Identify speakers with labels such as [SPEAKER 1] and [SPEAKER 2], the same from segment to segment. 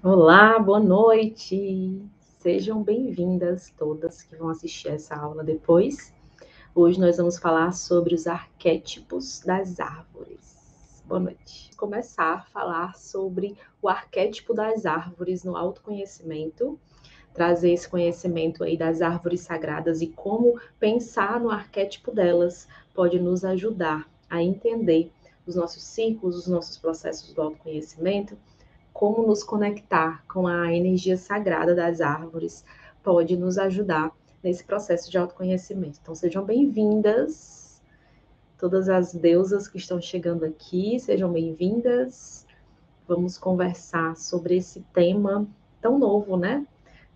[SPEAKER 1] Olá, boa noite. Sejam bem-vindas todas que vão assistir essa aula depois. Hoje nós vamos falar sobre os arquétipos das árvores. Boa noite. Vamos começar a falar sobre o arquétipo das árvores no autoconhecimento, trazer esse conhecimento aí das árvores sagradas e como pensar no arquétipo delas pode nos ajudar a entender os nossos ciclos, os nossos processos do autoconhecimento, como nos conectar com a energia sagrada das árvores pode nos ajudar nesse processo de autoconhecimento. Então, sejam bem-vindas, todas as deusas que estão chegando aqui, sejam bem-vindas. Vamos conversar sobre esse tema tão novo, né?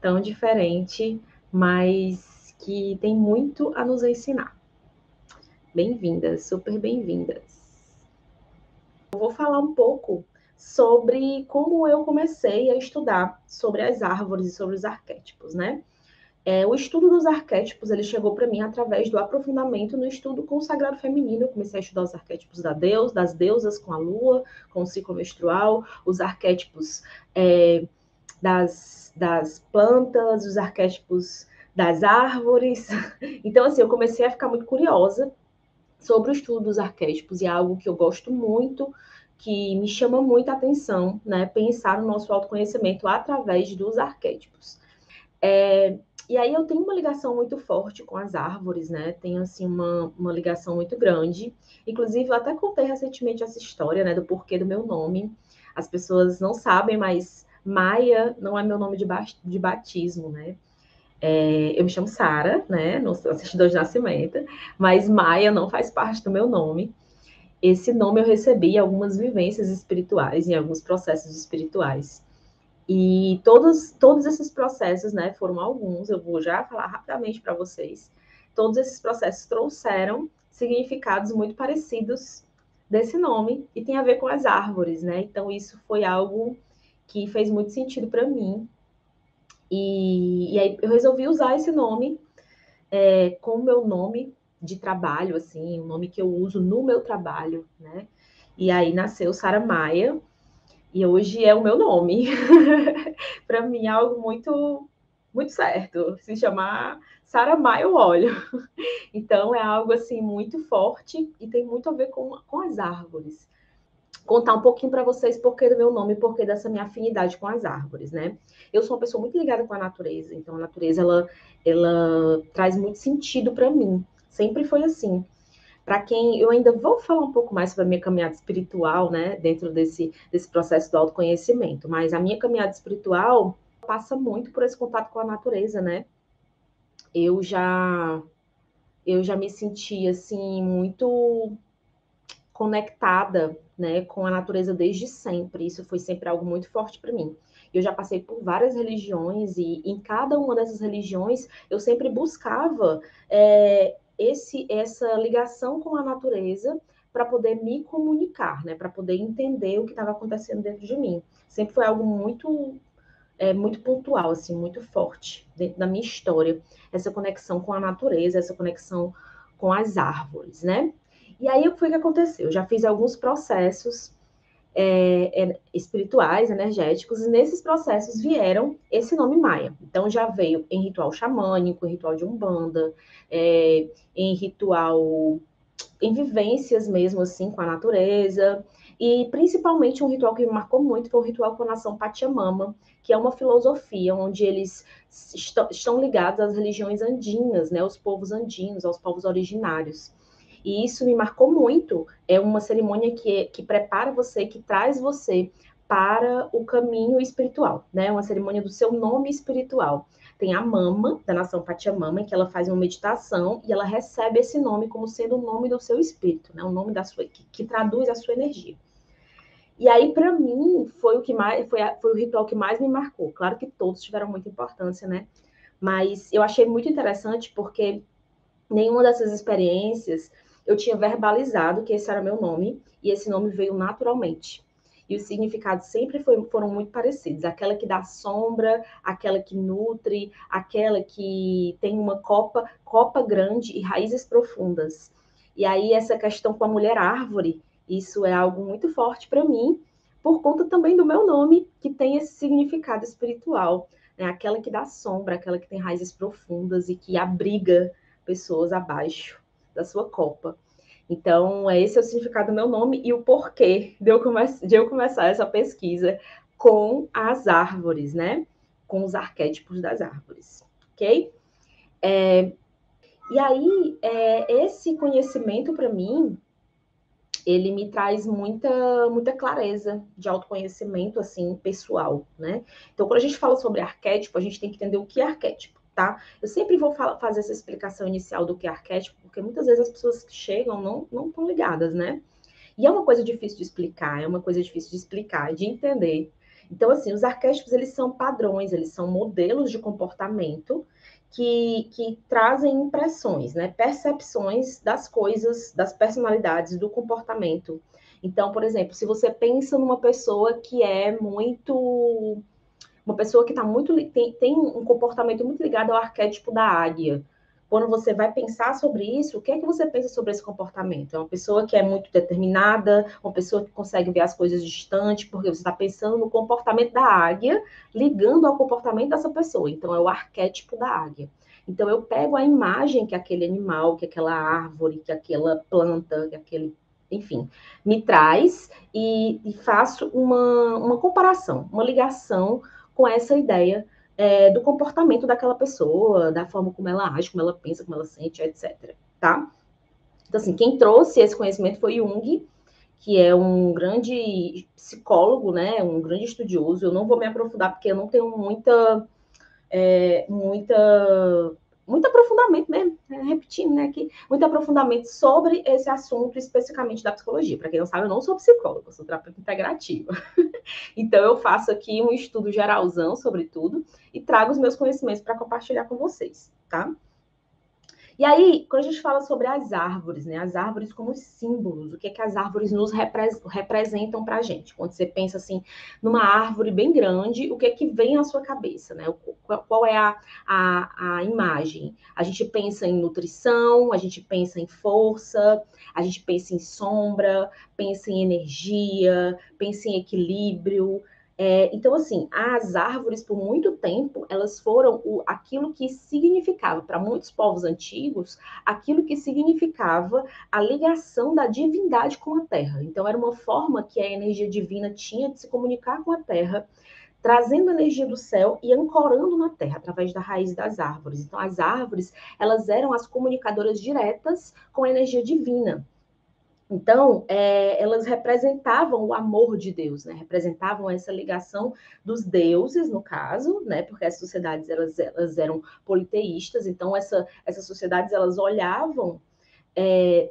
[SPEAKER 1] Tão diferente, mas que tem muito a nos ensinar. Bem-vindas, super bem-vindas. Eu vou falar um pouco sobre como eu comecei a estudar sobre as árvores e sobre os arquétipos, né? O estudo dos arquétipos, ele chegou para mim através do aprofundamento no estudo com o sagrado feminino. Eu comecei a estudar os arquétipos das deusas com a lua, com o ciclo menstrual, os arquétipos das plantas, os arquétipos das árvores. Então, assim, eu comecei a ficar muito curiosa sobre o estudo dos arquétipos, e é algo que eu gosto muito, que me chama muita atenção, né? Pensar no nosso autoconhecimento através dos arquétipos. E aí eu tenho uma ligação muito forte com as árvores, né? Tenho, assim, uma ligação muito grande. Inclusive, eu até contei recentemente essa história, né? Do porquê do meu nome. As pessoas não sabem, mas Maia não é meu nome de batismo, né? Eu me chamo Sara, né? No certidão de nascimento, mas Maia não faz parte do meu nome. Esse nome eu recebi em algumas vivências espirituais, em alguns processos espirituais. E todos esses processos, né, foram alguns, eu vou já falar rapidamente para vocês. Todos esses processos trouxeram significados muito parecidos desse nome e tem a ver com as árvores, né? Então isso foi algo que fez muito sentido para mim. E aí eu resolvi usar esse nome como meu nome de trabalho, assim, o nome que eu uso no meu trabalho, né? E aí nasceu Sara Maia, e hoje é o meu nome. Para mim é algo muito certo. Se chamar Sara Maia, eu olho. Então é algo assim muito forte e tem muito a ver com as árvores. Contar um pouquinho para vocês porquê do meu nome, porquê dessa minha afinidade com as árvores, né? Eu sou uma pessoa muito ligada com a natureza, então a natureza ela traz muito sentido para mim. Sempre foi assim. Para quem eu ainda vou falar um pouco mais sobre a minha caminhada espiritual, né, dentro desse processo do autoconhecimento, mas a minha caminhada espiritual passa muito por esse contato com a natureza, né? Eu já eu já me senti assim muito conectada, né, com a natureza desde sempre. Isso foi sempre algo muito forte para mim. Eu já passei por várias religiões e em cada uma dessas religiões eu sempre buscava essa ligação com a natureza para poder me comunicar, né, para poder entender o que estava acontecendo dentro de mim. Sempre foi algo muito pontual, assim, muito forte dentro da minha história, essa conexão com a natureza, essa conexão com as árvores, né? E aí, o que foi que aconteceu? Eu já fiz alguns processos espirituais, energéticos, e nesses processos vieram esse nome Maia. Então, já veio em ritual xamânico, em ritual de Umbanda, em ritual, em vivências mesmo, assim, com a natureza, e principalmente um ritual que me marcou muito foi o ritual com a nação Pachamama, que é uma filosofia onde eles estão ligados às religiões andinas, né, aos povos andinos, aos povos originários. E isso me marcou muito. É uma cerimônia que prepara você, que traz você para o caminho espiritual, né? Uma cerimônia do seu nome espiritual. Tem a mama, da nação Pachamama, em que ela faz uma meditação e ela recebe esse nome como sendo o nome do seu espírito, né? O nome da sua, que traduz a sua energia. E aí, para mim, foi o ritual que mais me marcou. Claro que todos tiveram muita importância, né? Mas eu achei muito interessante porque nenhuma dessas experiências eu tinha verbalizado que esse era meu nome, e esse nome veio naturalmente. E os significados sempre foram muito parecidos. Aquela que dá sombra, aquela que nutre, aquela que tem uma copa grande e raízes profundas. E aí essa questão com a mulher árvore, isso é algo muito forte para mim, por conta também do meu nome, que tem esse significado espiritual, né? Aquela que dá sombra, aquela que tem raízes profundas e que abriga pessoas abaixo da sua copa. Então, esse é o significado do meu nome e o porquê de eu começar essa pesquisa com as árvores, né? Com os arquétipos das árvores, ok? E aí, esse conhecimento, para mim, ele me traz muita clareza de autoconhecimento, assim, pessoal, né? Então, quando a gente fala sobre arquétipo, a gente tem que entender o que é arquétipo, tá? Eu sempre vou fazer essa explicação inicial do que é arquétipo, porque muitas vezes as pessoas que chegam não estão ligadas, né? E é uma coisa difícil de explicar, é uma coisa difícil de explicar, de entender. Então, assim, os arquétipos, eles são padrões, eles são modelos de comportamento que trazem impressões, né? Percepções das coisas, das personalidades, do comportamento. Então, por exemplo, se você pensa numa pessoa que é muito... Uma pessoa que tem um comportamento muito ligado ao arquétipo da águia. Quando você vai pensar sobre isso, o que é que você pensa sobre esse comportamento? É uma pessoa que é muito determinada, uma pessoa que consegue ver as coisas distante, porque você está pensando no comportamento da águia, ligando ao comportamento dessa pessoa. Então, é o arquétipo da águia. Então, eu pego a imagem que aquele animal, que aquela árvore, que aquela planta, que aquele, enfim, me traz e faço uma comparação, uma ligação com essa ideia do comportamento daquela pessoa, da forma como ela age, como ela pensa, como ela sente, etc. Tá? Então, assim, quem trouxe esse conhecimento foi Jung, que é um grande psicólogo, né? Um grande estudioso. Eu não vou me aprofundar porque eu não tenho muito aprofundamento mesmo, repetindo, né, aqui, muito aprofundamento sobre esse assunto especificamente da psicologia. Para quem não sabe, eu não sou psicóloga, eu sou terapeuta integrativa. Então, eu faço aqui um estudo geralzão sobre tudo e trago os meus conhecimentos para compartilhar com vocês, tá? E aí, quando a gente fala sobre as árvores, né? As árvores como símbolos, o que é que as árvores nos representam para a gente? Quando você pensa assim, numa árvore bem grande, o que é que vem à sua cabeça, né? Qual é a imagem? A gente pensa em nutrição, a gente pensa em força, a gente pensa em sombra, pensa em energia, pensa em equilíbrio. Então, assim, as árvores, por muito tempo, elas foram aquilo que significava, para muitos povos antigos, aquilo que significava a ligação da divindade com a terra. Então, era uma forma que a energia divina tinha de se comunicar com a terra, trazendo a energia do céu e ancorando na terra, através da raiz das árvores. Então, as árvores, elas eram as comunicadoras diretas com a energia divina. Então, elas representavam o amor de Deus, né? Representavam essa ligação dos deuses, no caso, né? Porque as sociedades elas eram politeístas, então essas sociedades elas olhavam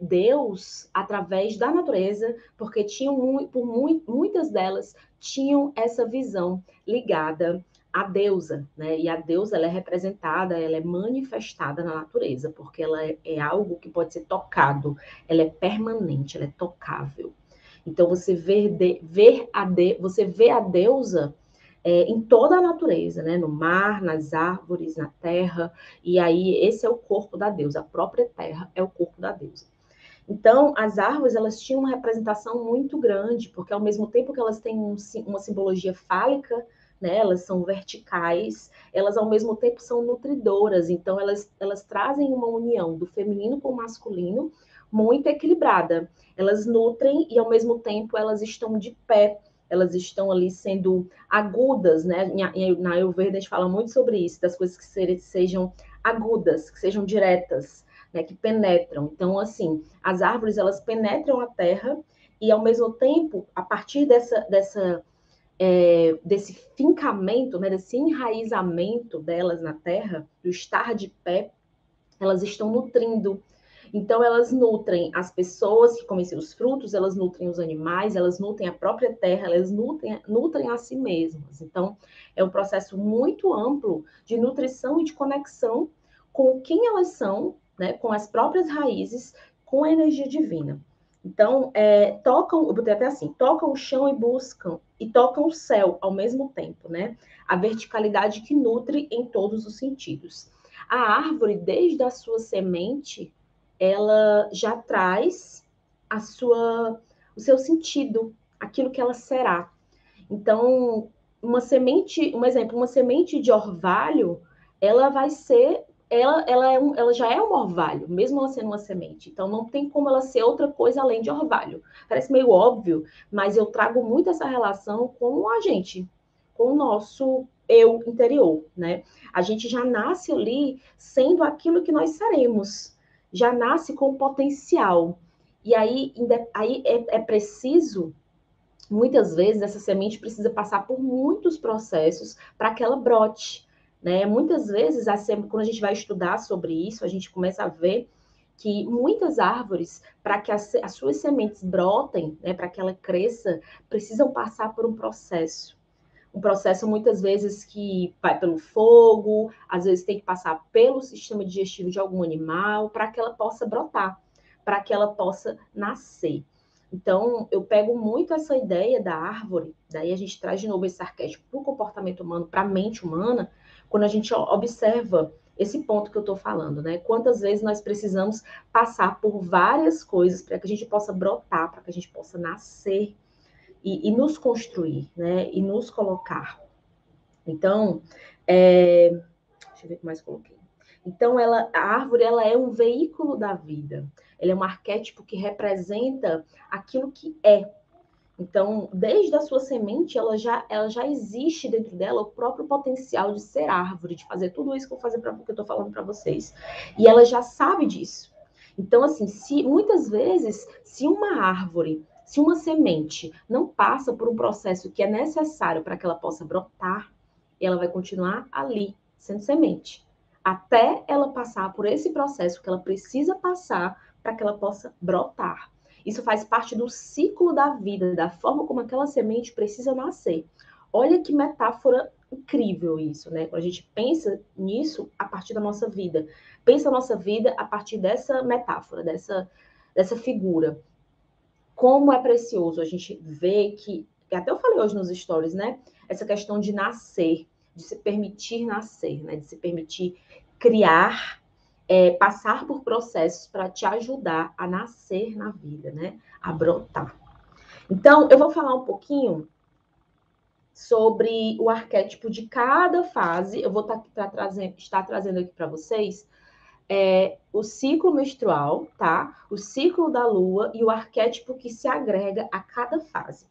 [SPEAKER 1] Deus através da natureza, porque muitas delas tinham essa visão ligada à deusa, né? E a deusa ela é representada, ela é manifestada na natureza, porque ela é algo que pode ser tocado, ela é permanente, ela é tocável. Então você você vê a deusa em toda a natureza, né? No mar, nas árvores, na terra, e aí esse é o corpo da deusa, a própria terra é o corpo da deusa. Então, as árvores, elas tinham uma representação muito grande, porque ao mesmo tempo que elas têm uma simbologia fálica, né, elas são verticais, elas ao mesmo tempo são nutridoras, então elas trazem uma união do feminino com o masculino muito equilibrada. Elas nutrem e ao mesmo tempo elas estão de pé, elas estão ali sendo agudas, né? Na Ayurveda a gente fala muito sobre isso, das coisas que sejam agudas, que sejam diretas, né, que penetram. Então, assim, as árvores, elas penetram a terra e, ao mesmo tempo, a partir desse fincamento, né, desse enraizamento delas na terra, do estar de pé, elas estão nutrindo. Então, elas nutrem as pessoas que comem seus frutos, elas nutrem os animais, elas nutrem a própria terra, elas nutrem a si mesmas. Então, é um processo muito amplo de nutrição e de conexão com quem elas são, né, com as próprias raízes, com a energia divina. Então, eu botei até assim, tocam o chão e buscam, e tocam o céu ao mesmo tempo, né? A verticalidade que nutre em todos os sentidos. A árvore, desde a sua semente, ela já traz o seu sentido, aquilo que ela será. Então, um exemplo, uma semente de orvalho, ela vai ser, ela já é um orvalho, mesmo ela sendo uma semente. Então, não tem como ela ser outra coisa além de orvalho. Parece meio óbvio, mas eu trago muito essa relação com a gente, com o nosso eu interior, né? A gente já nasce ali sendo aquilo que nós seremos, já nasce com potencial. E aí é preciso, muitas vezes essa semente precisa passar por muitos processos para que ela brote, né? Muitas vezes, quando a gente vai estudar sobre isso, a gente começa a ver que muitas árvores, para que as suas sementes brotem, né, para que ela cresça, precisam passar por um processo. Um processo muitas vezes que vai pelo fogo, às vezes tem que passar pelo sistema digestivo de algum animal para que ela possa brotar, para que ela possa nascer. Então, eu pego muito essa ideia da árvore, daí a gente traz de novo esse arquétipo para o comportamento humano, para a mente humana, quando a gente observa esse ponto que eu estou falando, né? Quantas vezes nós precisamos passar por várias coisas para que a gente possa brotar, para que a gente possa nascer e nos construir, né? E nos colocar. Então, deixa eu ver o que mais coloquei. Então, a árvore, ela é um veículo da vida. Ela é um arquétipo que representa aquilo que é. Então, desde a sua semente, ela já existe dentro dela o próprio potencial de ser árvore, de fazer tudo isso que eu estou falando para vocês. E ela já sabe disso. Então, assim, muitas vezes, se uma árvore, se uma semente não passa por um processo que é necessário para que ela possa brotar, ela vai continuar ali, sendo semente, até ela passar por esse processo que ela precisa passar para que ela possa brotar. Isso faz parte do ciclo da vida, da forma como aquela semente precisa nascer. Olha que metáfora incrível isso, né? Quando a gente pensa nisso a partir da nossa vida. Pensa a nossa vida a partir dessa metáfora, dessa figura. Como é precioso a gente ver que até eu falei hoje nos stories, né? Essa questão de nascer, de se permitir nascer, né? De se permitir criar, passar por processos para te ajudar a nascer na vida, né? A brotar. Então, eu vou falar um pouquinho sobre o arquétipo de cada fase. Eu vou estar trazendo aqui para vocês o ciclo menstrual, tá? O ciclo da lua e o arquétipo que se agrega a cada fase.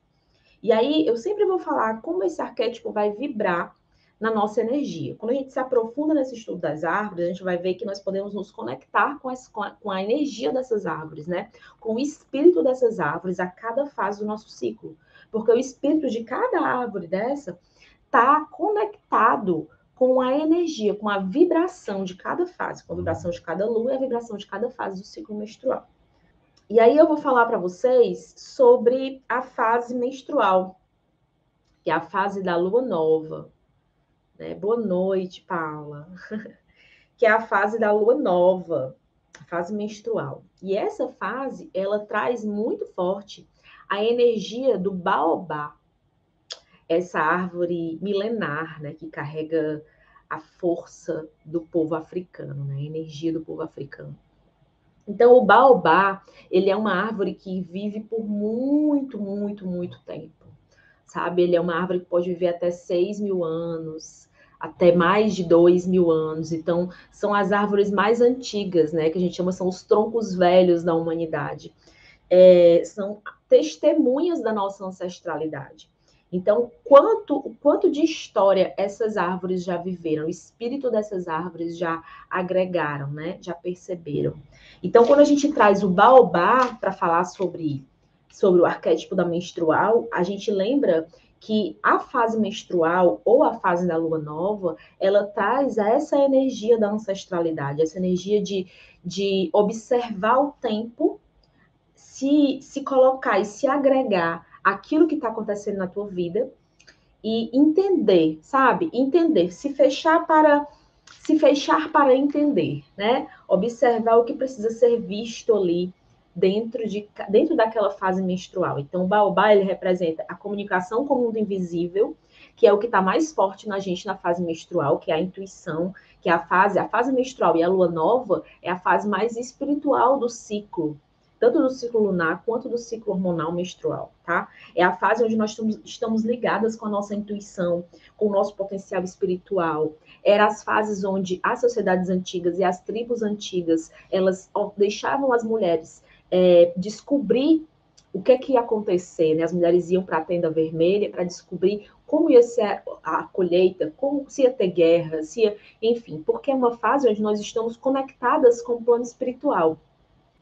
[SPEAKER 1] E aí, eu sempre vou falar como esse arquétipo vai vibrar na nossa energia. Quando a gente se aprofunda nesse estudo das árvores, a gente vai ver que nós podemos nos conectar com a energia dessas árvores, né? Com o espírito dessas árvores a cada fase do nosso ciclo. Porque o espírito de cada árvore dessa está conectado com a energia, com a vibração de cada fase, com a vibração de cada lua e a vibração de cada fase do ciclo menstrual. E aí eu vou falar para vocês sobre a fase menstrual, que é a fase da lua nova. Né? Boa noite, Paula. Que é a fase da lua nova, a fase menstrual. E essa fase, ela traz muito forte a energia do baobá, essa árvore milenar, né, que carrega a força do povo africano, né, a energia do povo africano. Então, o baobá, ele é uma árvore que vive por muito, muito, muito tempo, sabe? Ele é uma árvore que pode viver até 6.000 anos, até mais de 2.000 anos. Então, são as árvores mais antigas, né? Que a gente chama, são os troncos velhos da humanidade. São testemunhas da nossa ancestralidade. Então, o quanto de história essas árvores já viveram, o espírito dessas árvores já agregaram, né? Já perceberam. Então, quando a gente traz o baobá para falar sobre o arquétipo da menstrual, a gente lembra que a fase menstrual ou a fase da lua nova, ela traz essa energia da ancestralidade, essa energia de observar o tempo, se colocar e se agregar aquilo que está acontecendo na tua vida e entender, sabe? Entender, se fechar para entender, né? Observar o que precisa ser visto ali dentro daquela fase menstrual. Então, o baobá, ele representa a comunicação com o mundo invisível, que é o que está mais forte na gente na fase menstrual, que é a intuição, que é a fase menstrual e a lua nova é a fase mais espiritual do ciclo, tanto do ciclo lunar quanto do ciclo hormonal menstrual, tá? É a fase onde nós estamos ligadas com a nossa intuição, com o nosso potencial espiritual. Eram as fases onde as sociedades antigas e as tribos antigas, elas deixavam as mulheres descobrir o que ia acontecer, né? As mulheres iam para a tenda vermelha para descobrir como ia ser a colheita, como se ia ter guerra, se ia, enfim, porque é uma fase onde nós estamos conectadas com o plano espiritual,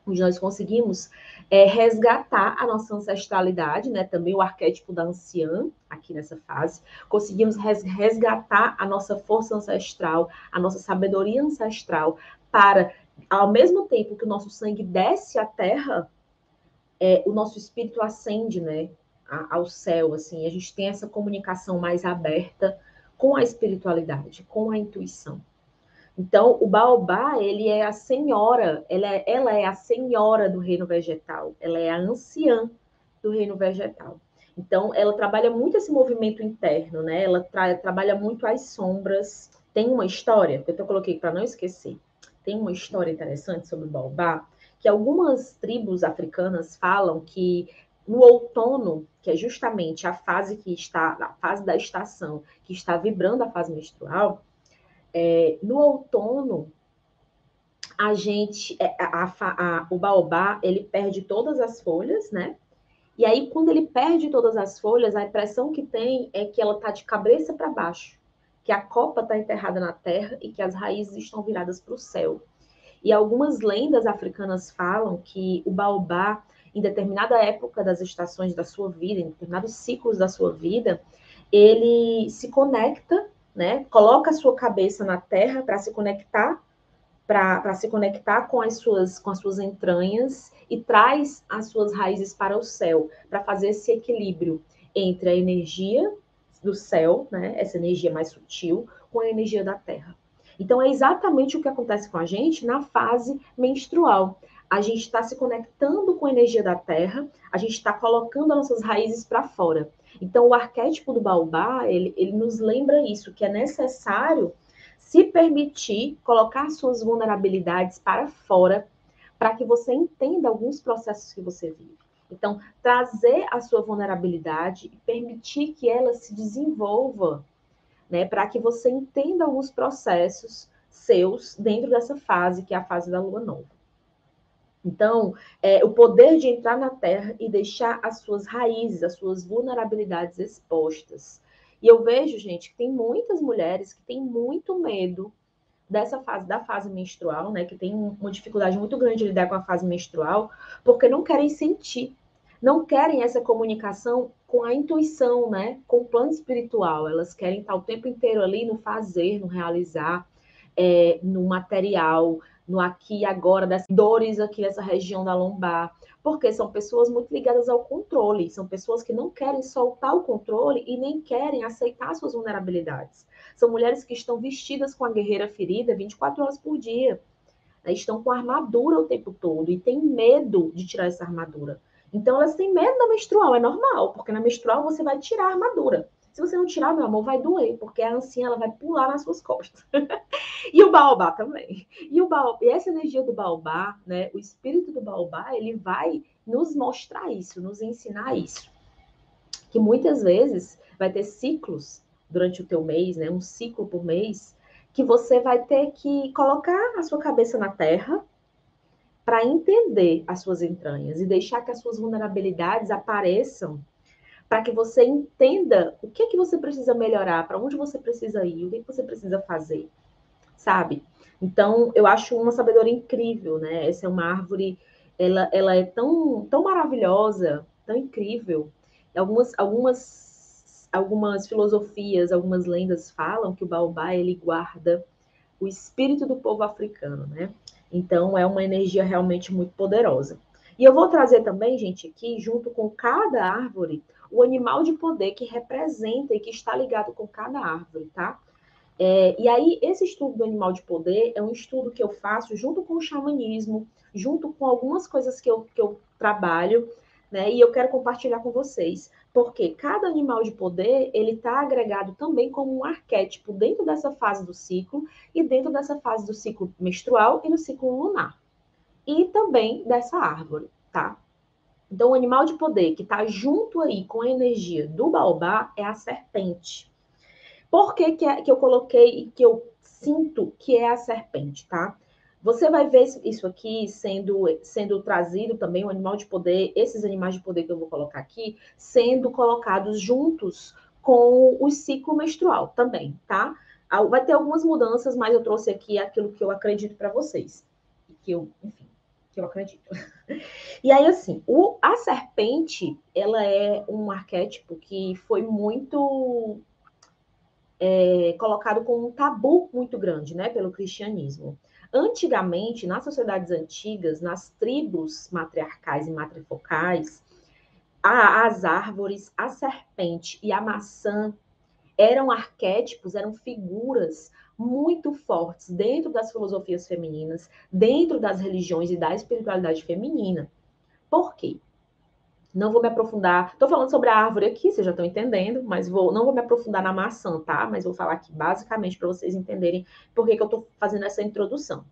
[SPEAKER 1] onde nós conseguimos resgatar a nossa ancestralidade, né? Também o arquétipo da anciã, aqui nessa fase, conseguimos resgatar a nossa força ancestral, a nossa sabedoria ancestral, para, ao mesmo tempo que o nosso sangue desce à terra, o nosso espírito ascende, né, ao céu, assim, a gente tem essa comunicação mais aberta com a espiritualidade, com a intuição. Então, o baobá, ele é a senhora, ela é a senhora do reino vegetal, ela é a anciã do reino vegetal. Então, ela trabalha muito esse movimento interno, né? Ela trabalha muito as sombras. Tem uma história, que eu coloquei para não esquecer, tem uma história interessante sobre o baobá, que algumas tribos africanas falam que no outono, que é justamente a fase a fase da estação, que está vibrando a fase menstrual, no outono, a gente, o baobá, ele perde todas as folhas, né? E aí, quando ele perde todas as folhas, a impressão que tem é que ela está de cabeça para baixo, que a copa está enterrada na terra e que as raízes estão viradas para o céu. E algumas lendas africanas falam que o baobá, em determinada época das estações da sua vida, em determinados ciclos da sua vida, ele se conecta, né? Coloca a sua cabeça na terra para se conectar com as suas entranhas e traz as suas raízes para o céu, para fazer esse equilíbrio entre a energia do céu, né, essa energia mais sutil, com a energia da terra. Então, é exatamente o que acontece com a gente na fase menstrual. A gente está se conectando com a energia da terra, a gente está colocando as nossas raízes para fora. Então, o arquétipo do baobá, ele nos lembra isso, que é necessário se permitir colocar suas vulnerabilidades para fora, para que você entenda alguns processos que você vive. Então, trazer a sua vulnerabilidade e permitir que ela se desenvolva, né, para que você entenda alguns processos seus dentro dessa fase, que é a fase da lua nova. Então, o poder de entrar na Terra e deixar as suas raízes, as suas vulnerabilidades expostas. E eu vejo, gente, que tem muitas mulheres que têm muito medo dessa fase, da fase menstrual, né, que tem uma dificuldade muito grande de lidar com a fase menstrual, porque não querem sentir, não querem essa comunicação com a intuição, né, com o plano espiritual. Elas querem estar o tempo inteiro ali no fazer, no realizar, no material, no aqui e agora, das dores aqui nessa região da lombar, porque são pessoas muito ligadas ao controle, são pessoas que não querem soltar o controle e nem querem aceitar suas vulnerabilidades. São mulheres que estão vestidas com a guerreira ferida 24 horas por dia, né? Estão com armadura o tempo todo e têm medo de tirar essa armadura. Então elas têm medo da menstrual, é normal, porque na menstrual você vai tirar a armadura. Se você não tirar, meu amor, vai doer, porque a anciã ela vai pular nas suas costas. E o baobá também. E essa energia do baobá, né, o espírito do baobá, ele vai nos mostrar isso, nos ensinar isso. Que muitas vezes vai ter ciclos durante o teu mês, né, um ciclo por mês, que você vai ter que colocar a sua cabeça na terra para entender as suas entranhas e deixar que as suas vulnerabilidades apareçam para que você entenda o que é que você precisa melhorar, para onde você precisa ir, o que, é que você precisa fazer, sabe? Então, eu acho uma sabedoria incrível, né? Essa é uma árvore, ela é tão maravilhosa, tão incrível. Algumas filosofias, algumas lendas falam que o baobá, ele guarda o espírito do povo africano, né? Então, é uma energia realmente muito poderosa. E eu vou trazer também, gente, aqui, junto com cada árvore, o animal de poder que representa e que está ligado com cada árvore, tá? E aí, esse estudo do animal de poder é um estudo que eu faço junto com o xamanismo, junto com algumas coisas que eu trabalho, né? E eu quero compartilhar com vocês. Porque cada animal de poder, ele está agregado também como um arquétipo dentro dessa fase do ciclo e dentro dessa fase do ciclo menstrual e do ciclo lunar. E também dessa árvore. tá? Então, o animal de poder que está junto aí com a energia do baobá é a serpente. Por que, que eu coloquei e que eu sinto que é a serpente, tá? Você vai ver isso aqui sendo trazido também, o animal de poder, esses animais de poder que eu vou colocar aqui, sendo colocados juntos com o ciclo menstrual também, tá? Vai ter algumas mudanças, mas eu trouxe aqui aquilo que eu acredito para vocês. Que eu, enfim, que eu acredito. E aí, assim, a serpente, ela é um arquétipo que foi muito colocado como um tabu muito grande, né, pelo cristianismo. Antigamente, nas sociedades antigas, nas tribos matriarcais e matrifocais, as árvores, a serpente e a maçã eram arquétipos, eram figuras muito fortes dentro das filosofias femininas, dentro das religiões e da espiritualidade feminina. Por quê? Não vou me aprofundar. Estou falando sobre a árvore aqui, vocês já estão entendendo, mas não vou me aprofundar na maçã, tá? Mas vou falar aqui basicamente para vocês entenderem por que eu estou fazendo essa introdução.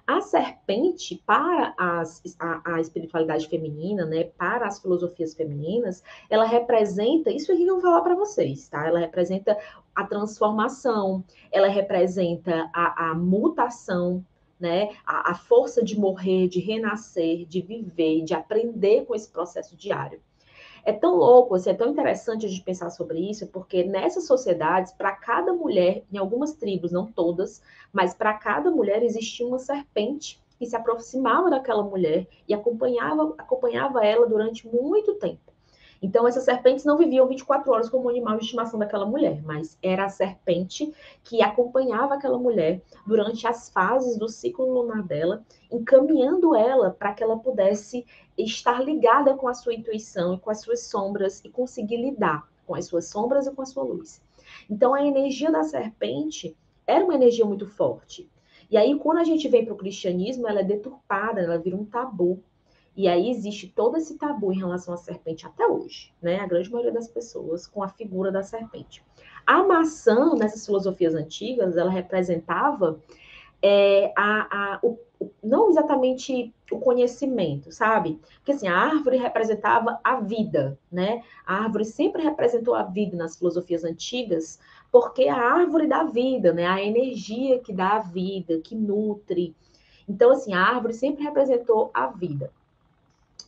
[SPEAKER 1] A serpente, para a espiritualidade feminina, né, para as filosofias femininas, ela representa isso aqui que eu vou falar para vocês, tá? Ela representa a transformação, ela representa a mutação, né? A força de morrer, de renascer, de viver, de aprender com esse processo diário. É tão louco, assim, é tão interessante a gente pensar sobre isso, porque nessas sociedades, para cada mulher, em algumas tribos, não todas, mas para cada mulher existia uma serpente que se aproximava daquela mulher e acompanhava ela durante muito tempo. Então, essas serpentes não viviam 24 horas como animal de estimação daquela mulher, mas era a serpente que acompanhava aquela mulher durante as fases do ciclo lunar dela, encaminhando ela para que ela pudesse estar ligada com a sua intuição e com as suas sombras e conseguir lidar com as suas sombras e com a sua luz. Então, a energia da serpente era uma energia muito forte. E aí, quando a gente vem para o cristianismo, ela é deturpada, ela vira um tabu. E aí existe todo esse tabu em relação à serpente até hoje, né? A grande maioria das pessoas com a figura da serpente. A maçã, nessas filosofias antigas, ela representava não exatamente o conhecimento, sabe? Porque assim, a árvore representava a vida, né? A árvore sempre representou a vida nas filosofias antigas, porque a árvore dá vida, né? A energia que dá a vida, que nutre. Então, assim, a árvore sempre representou a vida.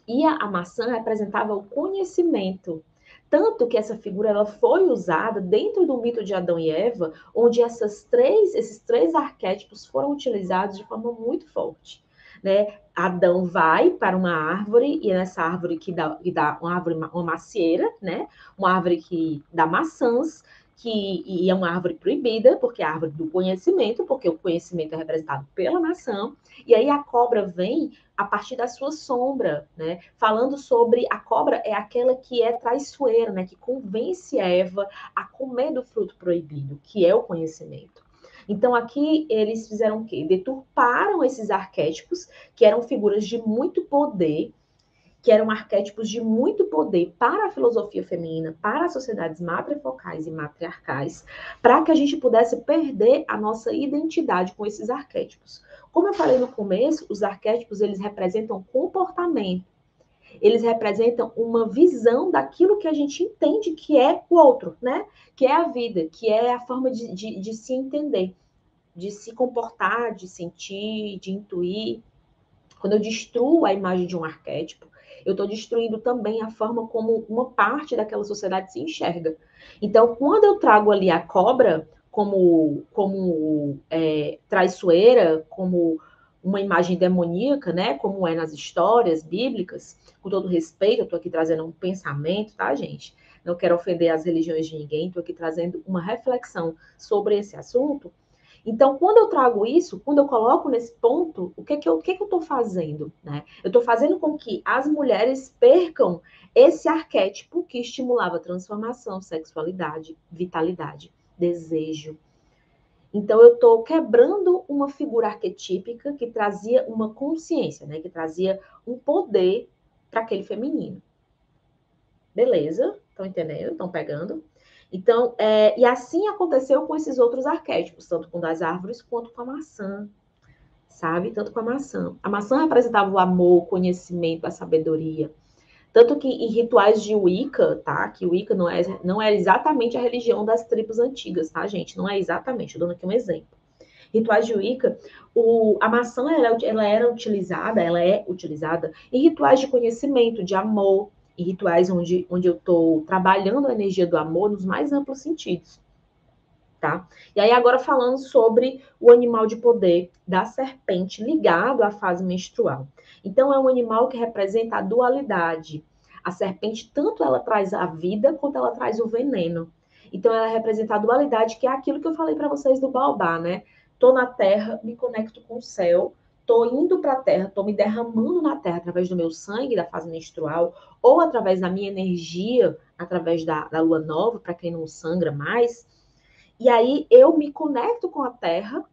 [SPEAKER 1] E a maçã representava o conhecimento. Tanto que essa figura ela foi usada dentro do mito de Adão e Eva, onde esses três arquétipos foram utilizados de forma muito forte. Né? Adão vai para uma árvore, e nessa árvore que dá uma árvore, uma macieira, né? Uma árvore que dá maçãs, e é uma árvore proibida, porque é a árvore do conhecimento, porque o conhecimento é representado pela maçã. E aí a cobra vem a partir da sua sombra, né? Falando sobre a cobra é aquela que é traiçoeira, né? Que convence Eva a comer do fruto proibido, que é o conhecimento. Então aqui eles fizeram o quê? Deturparam esses arquétipos, que eram figuras de muito poder, que eram arquétipos de muito poder para a filosofia feminina, para as sociedades matrifocais e matriarcais, para que a gente pudesse perder a nossa identidade com esses arquétipos. Como eu falei no começo, os arquétipos eles representam comportamento, eles representam uma visão daquilo que a gente entende que é o outro, né? Que é a vida, que é a forma de se entender, de se comportar, de sentir, de intuir. Quando eu destruo a imagem de um arquétipo, eu estou destruindo também a forma como uma parte daquela sociedade se enxerga. Então, quando eu trago ali a cobra como traiçoeira, como uma imagem demoníaca, né? Como é nas histórias bíblicas, com todo respeito, eu estou aqui trazendo um pensamento, tá, gente? Não quero ofender as religiões de ninguém, estou aqui trazendo uma reflexão sobre esse assunto. Então, quando eu trago isso, quando eu coloco nesse ponto, o que eu estou fazendo? Né? Eu estou fazendo com que as mulheres percam esse arquétipo que estimulava transformação, sexualidade, vitalidade, desejo. Então, eu estou quebrando uma figura arquetípica que trazia uma consciência, né? Que trazia um poder para aquele feminino. Beleza? Estão entendendo? Estão pegando? Então, e assim aconteceu com esses outros arquétipos, tanto com das árvores quanto com a maçã. sabe? Tanto com a maçã. A maçã representava o amor, o conhecimento, a sabedoria. Tanto que em rituais de Wicca, tá? Que Wicca não é exatamente a religião das tribos antigas, tá, gente? Não é exatamente. Estou dando aqui um exemplo. Rituais de Wicca, a maçã ela é utilizada em rituais de conhecimento, de amor, em rituais onde eu estou trabalhando a energia do amor nos mais amplos sentidos. Tá? E aí, agora falando sobre o animal de poder da serpente ligado à fase menstrual. Então, é um animal que representa a dualidade. A serpente, tanto ela traz a vida, quanto ela traz o veneno. Então, ela representa a dualidade, que é aquilo que eu falei para vocês do baobá, né? Tô na terra, me conecto com o céu, tô indo para a terra, tô me derramando na terra através do meu sangue, da fase menstrual, ou através da minha energia, através da lua nova, para quem não sangra mais. E aí eu me conecto com a terra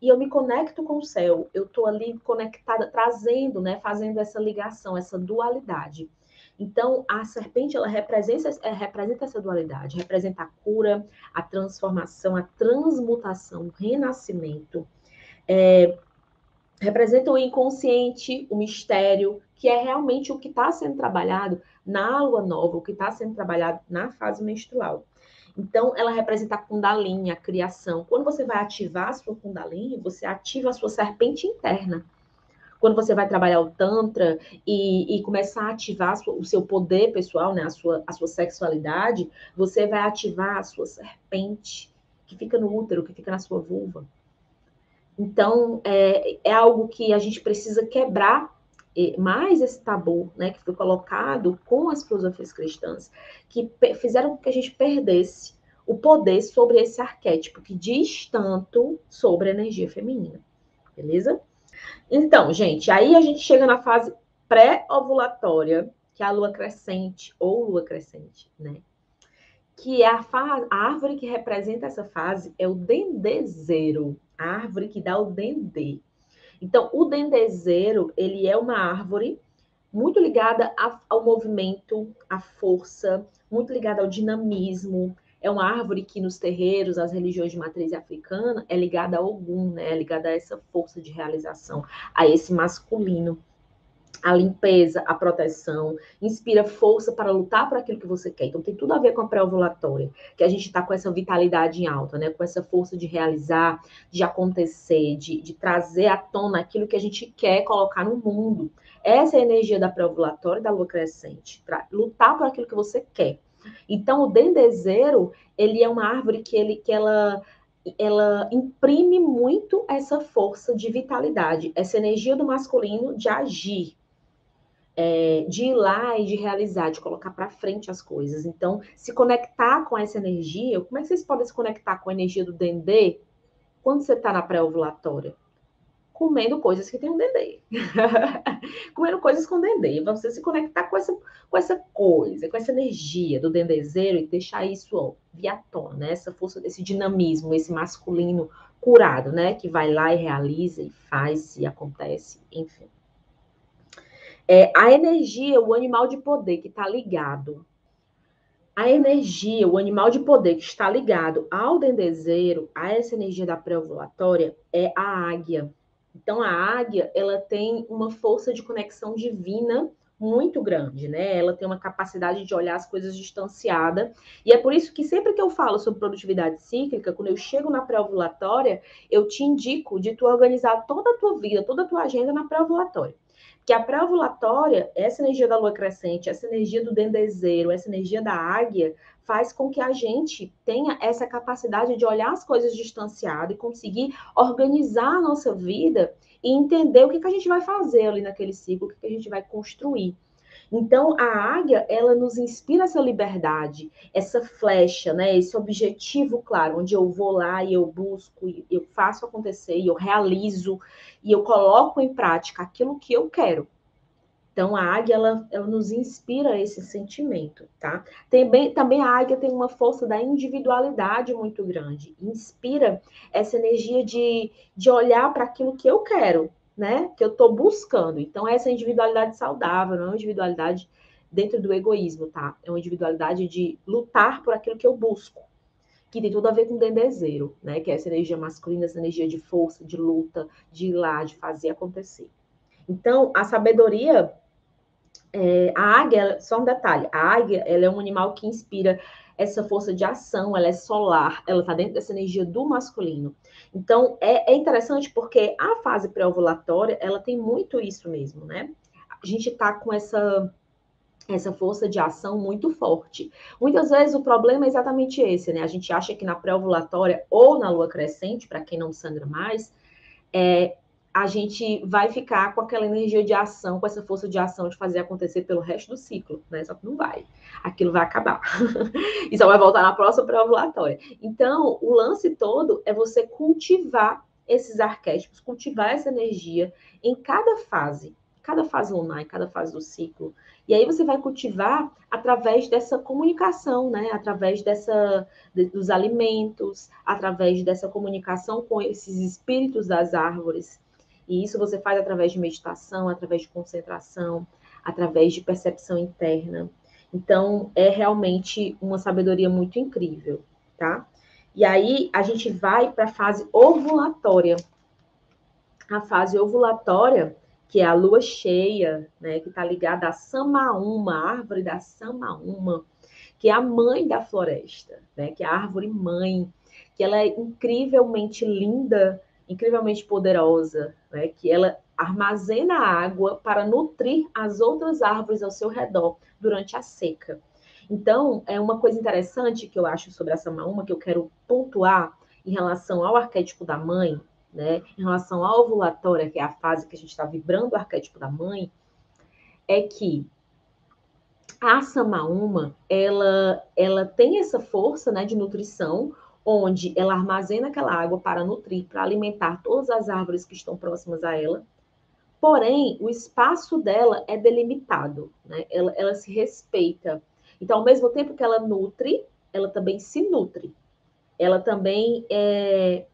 [SPEAKER 1] e eu me conecto com o céu. Eu estou ali conectada, trazendo, né, fazendo essa ligação, essa dualidade. Então, a serpente, ela representa essa dualidade, representa a cura, a transformação, a transmutação, o renascimento. Representa o inconsciente, o mistério, que é realmente o que está sendo trabalhado na lua nova, o que está sendo trabalhado na fase menstrual. Então, ela representa a Kundalini, a criação. Quando você vai ativar a sua Kundalini, você ativa a sua serpente interna. Quando você vai trabalhar o Tantra e começar a ativar o seu poder pessoal, né, a sua sexualidade, você vai ativar a sua serpente, que fica no útero, que fica na sua vulva. Então, é algo que a gente precisa quebrar mais esse tabu, né, que foi colocado com as filosofias cristãs, que fizeram com que a gente perdesse o poder sobre esse arquétipo que diz tanto sobre a energia feminina, beleza? Então, gente, aí a gente chega na fase pré-ovulatória, que é a lua crescente ou lua crescente, né? Que é a árvore que representa essa fase é o dendezeiro, a árvore que dá o dendê. Então, o dendezeiro, ele é uma árvore muito ligada ao movimento, à força, muito ligada ao dinamismo. É uma árvore que nos terreiros, as religiões de matriz africana, é ligada a Ogum, né? É ligada a essa força de realização, a esse masculino. A limpeza, a proteção, inspira força para lutar por aquilo que você quer. Então, tem tudo a ver com a pré-ovulatória, que a gente está com essa vitalidade em alta, né? Com essa força de realizar, de acontecer, de trazer à tona aquilo que a gente quer colocar no mundo. Essa é a energia da pré-ovulatória e da lua crescente, lutar por aquilo que você quer. Então, o dendezeiro, ele é uma árvore que ela imprime muito essa força de vitalidade, essa energia do masculino de agir, de ir lá e de realizar, de colocar para frente as coisas. Então, se conectar com essa energia, como é que vocês podem se conectar com a energia do dendê quando você está na pré-ovulatória? Comendo coisas que tem um dendê. Comendo coisas com dendê. Você se conectar com essa coisa, com essa energia do dendezeiro e deixar isso, ó, via tona, né? Essa força desse dinamismo, esse masculino curado, né? Que vai lá e realiza e faz e acontece, enfim. A energia, o animal de poder que está ligado. A energia, o animal de poder que está ligado ao dendezeiro, a essa energia da pré-ovulatória, é a águia. Então, a águia, ela tem uma força de conexão divina muito grande, né? Ela tem uma capacidade de olhar as coisas distanciada. E é por isso que sempre que eu falo sobre produtividade cíclica, quando eu chego na pré-ovulatória, eu te indico de tu organizar toda a tua vida, toda a tua agenda na pré-ovulatória. Que a pré-ovulatória, essa energia da lua crescente, essa energia do dendezeiro, essa energia da águia, faz com que a gente tenha essa capacidade de olhar as coisas distanciado e conseguir organizar a nossa vida e entender o que a gente vai fazer ali naquele ciclo, o que a gente vai construir. Então, a águia, ela nos inspira essa liberdade, essa flecha, né? Esse objetivo claro, onde eu vou lá e eu busco, e eu faço acontecer, e eu realizo, e eu coloco em prática aquilo que eu quero. Então, a águia, ela nos inspira esse sentimento, tá? Também a águia tem uma força da individualidade muito grande. Inspira essa energia de olhar para aquilo que eu quero, né? Que eu estou buscando. Então, essa individualidade saudável, não é uma individualidade dentro do egoísmo, tá? É uma individualidade de lutar por aquilo que eu busco. que tem tudo a ver com dendezeiro, né? Que é essa energia masculina, essa energia de força, de luta, de ir lá, de fazer acontecer. Então, a sabedoria, a águia, só um detalhe, a águia, ela é um animal que inspira essa força de ação, ela é solar, ela está dentro dessa energia do masculino. Então, é interessante porque a fase pré-ovulatória, ela tem muito isso mesmo, né? A gente está com essa força de ação muito forte. Muitas vezes o problema é exatamente esse, né? A gente acha que na pré-ovulatória ou na lua crescente, para quem não sangra mais, a gente vai ficar com aquela energia de ação, com essa força de ação de fazer acontecer pelo resto do ciclo, né? Só que não vai. Aquilo vai acabar. E só vai voltar na próxima pré-ovulatória. Então, o lance todo é você cultivar esses arquétipos, cultivar essa energia em cada fase lunar, em cada fase do ciclo. E aí você vai cultivar através dessa comunicação, né? Através dos alimentos, através dessa comunicação com esses espíritos das árvores. E isso você faz através de meditação, através de concentração, através de percepção interna. Então, é realmente uma sabedoria muito incrível, tá? E aí, a gente vai para a fase ovulatória. A fase ovulatória, que é a lua cheia, né, que está ligada à Samaúma, a árvore da Samaúma, que é a mãe da floresta, né, que é a árvore mãe, que ela é incrivelmente linda, incrivelmente poderosa, né, que ela armazena água para nutrir as outras árvores ao seu redor durante a seca. Então, é uma coisa interessante que eu acho sobre a Samaúma, que eu quero pontuar em relação ao arquétipo da mãe, né, em relação à ovulatória, que é a fase que a gente está vibrando o arquétipo da mãe, é que a Samaúma, ela tem essa força, né, de nutrição, onde ela armazena aquela água para nutrir, para alimentar todas as árvores que estão próximas a ela. Porém, o espaço dela é delimitado, né? Ela se respeita. Então, ao mesmo tempo que ela nutre, ela também se nutre. Ela também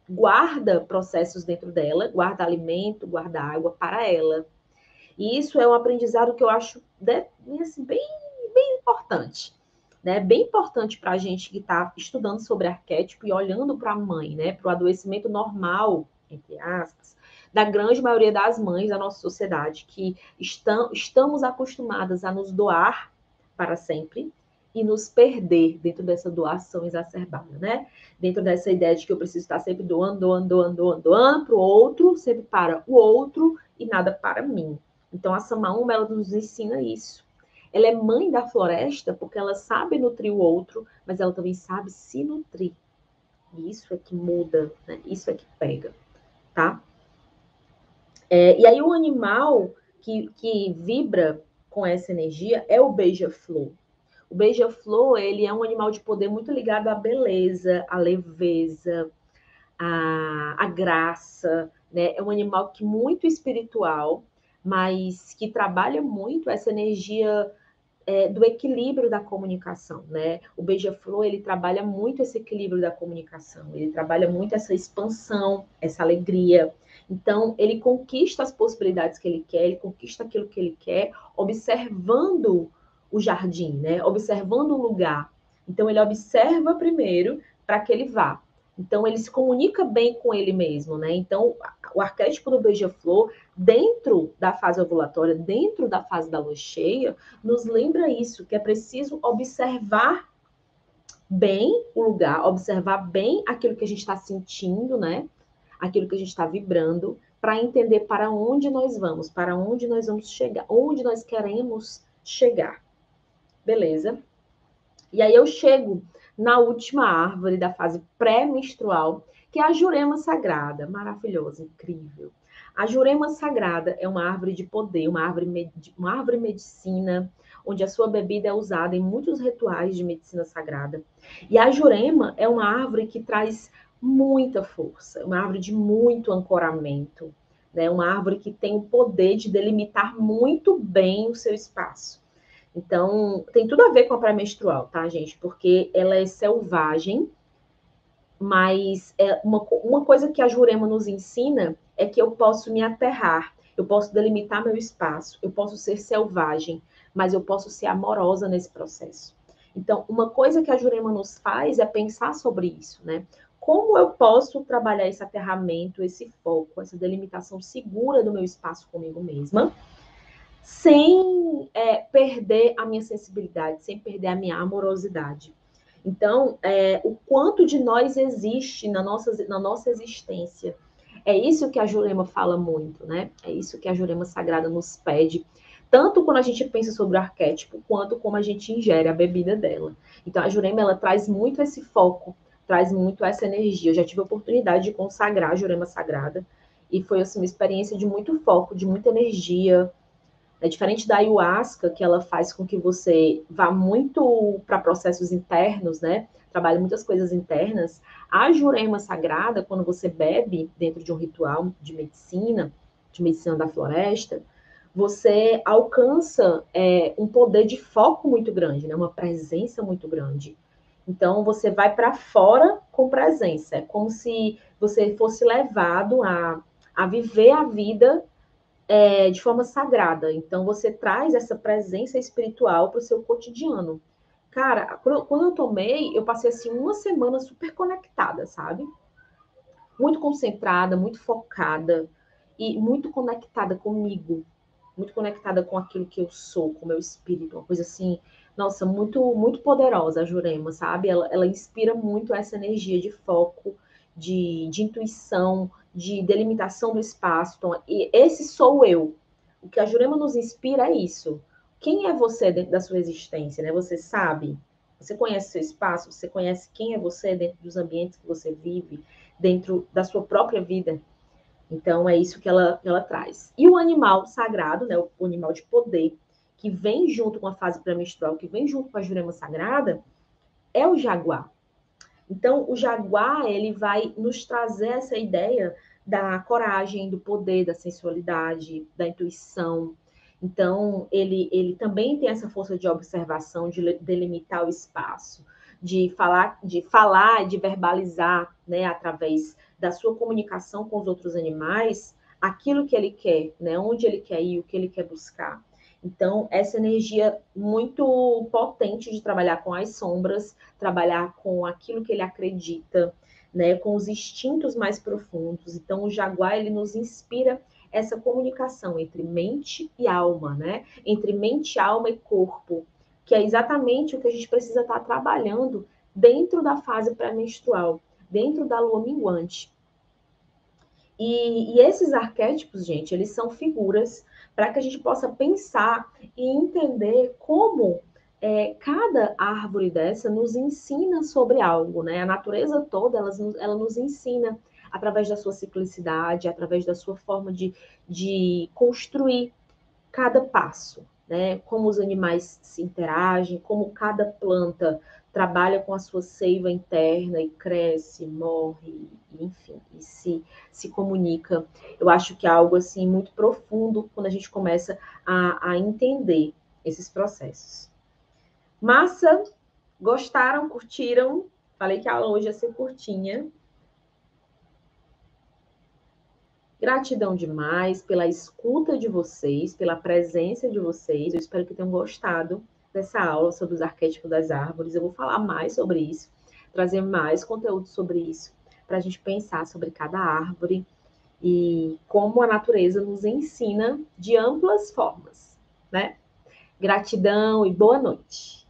[SPEAKER 1] guarda processos dentro dela, guarda alimento, guarda água para ela. E isso é um aprendizado que eu acho assim, bem importante. Né? Bem importante para a gente que está estudando sobre arquétipo e olhando para a mãe, né? Para o adoecimento normal, entre aspas, da grande maioria das mães da nossa sociedade, que estamos acostumadas a nos doar para sempre e nos perder dentro dessa doação exacerbada, né? Dentro dessa ideia de que eu preciso estar sempre doando para o outro, sempre para o outro e nada para mim. Então, a Samaúma, ela nos ensina isso. Ela é mãe da floresta porque ela sabe nutrir o outro, mas ela também sabe se nutrir. E isso é que muda, né? Isso é que pega, tá? E aí o animal que vibra com essa energia é o beija-flor. O beija-flor, ele é um animal de poder muito ligado à beleza, à leveza, à graça, né? É um animal que muito espiritual, mas que trabalha muito essa energia do equilíbrio da comunicação, né? O beija-flor, ele trabalha muito esse equilíbrio da comunicação, ele trabalha muito essa expansão, essa alegria. Então, ele conquista as possibilidades que ele quer, ele conquista aquilo que ele quer, observando o jardim, né? Observando o lugar. Então, ele observa primeiro para que ele vá. Então, ele se comunica bem com ele mesmo, né? Então, o arquétipo do beija-flor, dentro da fase ovulatória, dentro da fase da lua cheia, nos lembra isso, que é preciso observar bem o lugar, observar bem aquilo que a gente está sentindo, né? Aquilo que a gente está vibrando, para entender para onde nós vamos, para onde nós vamos chegar, onde nós queremos chegar. Beleza? E aí eu chego na última árvore da fase pré-menstrual, que é a Jurema Sagrada. Maravilhosa, incrível. A Jurema Sagrada é uma árvore de poder, uma árvore medicina, onde a sua bebida é usada em muitos rituais de medicina sagrada. E a Jurema é uma árvore que traz muita força, uma árvore de muito ancoramento, né? Uma árvore que tem o poder de delimitar muito bem o seu espaço. Então, tem tudo a ver com a pré-menstrual, tá, gente? Porque ela é selvagem, mas uma coisa que a Jurema nos ensina é que eu posso me aterrar, eu posso delimitar meu espaço, eu posso ser selvagem, mas eu posso ser amorosa nesse processo. Então, uma coisa que a Jurema nos faz é pensar sobre isso, né? Como eu posso trabalhar esse aterramento, esse foco, essa delimitação segura do meu espaço comigo mesma, sem perder a minha sensibilidade, sem perder a minha amorosidade. Então, o quanto de nós existe na nossa existência. É isso que a Jurema fala muito, né? É isso que a Jurema Sagrada nos pede, tanto quando a gente pensa sobre o arquétipo, quanto como a gente ingere a bebida dela. Então, a Jurema, ela traz muito esse foco, traz muito essa energia. Eu já tive a oportunidade de consagrar a Jurema Sagrada, e foi assim, uma experiência de muito foco, de muita energia. É diferente da ayahuasca, que ela faz com que você vá muito para processos internos, né? Trabalha muitas coisas internas. A Jurema Sagrada, quando você bebe dentro de um ritual de medicina da floresta, você alcança um poder de foco muito grande, né? Uma presença muito grande. Então, você vai para fora com presença. É como se você fosse levado a viver a vida de forma sagrada. Então, você traz essa presença espiritual para o seu cotidiano. Cara, quando eu tomei, eu passei assim uma semana super conectada, sabe? Muito concentrada, muito focada e muito conectada comigo, muito conectada com aquilo que eu sou, com o meu espírito, uma coisa assim, nossa, muito poderosa a Jurema, sabe? Ela inspira muito essa energia de foco, de intuição, de delimitação do espaço. Então, e esse sou eu. O que a Jurema nos inspira é isso. Quem é você dentro da sua existência, né? Você sabe? Você conhece seu espaço? Você conhece quem é você dentro dos ambientes que você vive, dentro da sua própria vida? Então, é isso que ela traz. E o animal sagrado, né, o animal de poder, que vem junto com a fase pré-menstrual, que vem junto com a Jurema Sagrada, é o jaguar. Então, o jaguar, ele vai nos trazer essa ideia da coragem, do poder, da sensualidade, da intuição. Então, ele também tem essa força de observação, de delimitar o espaço, de verbalizar, né, através da sua comunicação com os outros animais, aquilo que ele quer, né, onde ele quer ir, o que ele quer buscar. Então, essa energia muito potente de trabalhar com as sombras, trabalhar com aquilo que ele acredita, né, com os instintos mais profundos. Então, o Jaguar, ele nos inspira essa comunicação entre mente e alma, né? Entre mente, alma e corpo, que é exatamente o que a gente precisa estar trabalhando dentro da fase pré-menstrual, dentro da lua minguante. E esses arquétipos, gente, eles são figuras para que a gente possa pensar e entender como cada árvore dessa nos ensina sobre algo, né? A natureza toda, ela nos ensina através da sua ciclicidade, através da sua forma de construir cada passo, né? Como os animais se interagem, como cada planta trabalha com a sua seiva interna e cresce, morre, enfim, e se comunica. Eu acho que é algo assim muito profundo quando a gente começa a entender esses processos. Massa, gostaram, curtiram? Falei que a aula hoje ia ser curtinha. Gratidão demais pela escuta de vocês, pela presença de vocês. Eu espero que tenham gostado dessa aula sobre os arquétipos das árvores. Eu vou falar mais sobre isso, trazer mais conteúdo sobre isso, para a gente pensar sobre cada árvore e como a natureza nos ensina de amplas formas, né? Gratidão e boa noite.